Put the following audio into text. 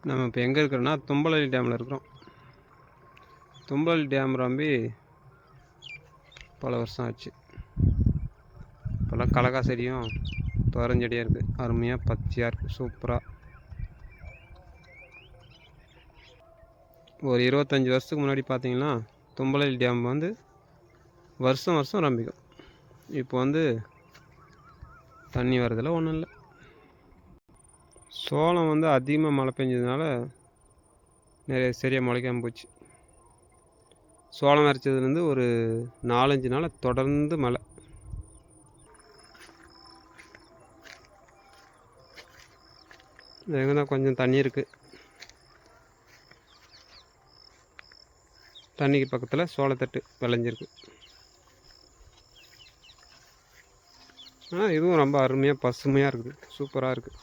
நம்ம இப்போ எங்கே இருக்கிறோன்னா தும்பலி டேமில் இருக்கிறோம். தும்பலி டேம் ரொம்ப பல வருஷம் ஆச்சு. இப்போல்லாம் கலக்கா செடியும் துவரஞ்செடியாக இருக்குது. அருமையாக பச்சையாக இருக்குது, சூப்பராக. ஒரு 25 வருஷத்துக்கு முன்னாடி பார்த்தீங்கன்னா தும்பலி டேம் வந்து வருஷம் வருஷம் ரம்பிக்கும். இப்போ வந்து தண்ணி வரதில்ல, ஒன்றும் இல்லை. சோளம் வந்து அதிகமாக மழை பெஞ்சதுனால நிறைய சரியாக முளைக்காமல் போச்சு. சோளம் அரைச்சதுலேருந்து ஒரு 4-5 நாள் தொடர்ந்து மழை. எங்கே தான் கொஞ்சம் தண்ணி இருக்குது. தண்ணிக்கு பக்கத்தில் சோளத்தட்டு விளைஞ்சிருக்கு. இதுவும் ரொம்ப அருமையாக பசுமையாக இருக்குது, சூப்பராக இருக்குது.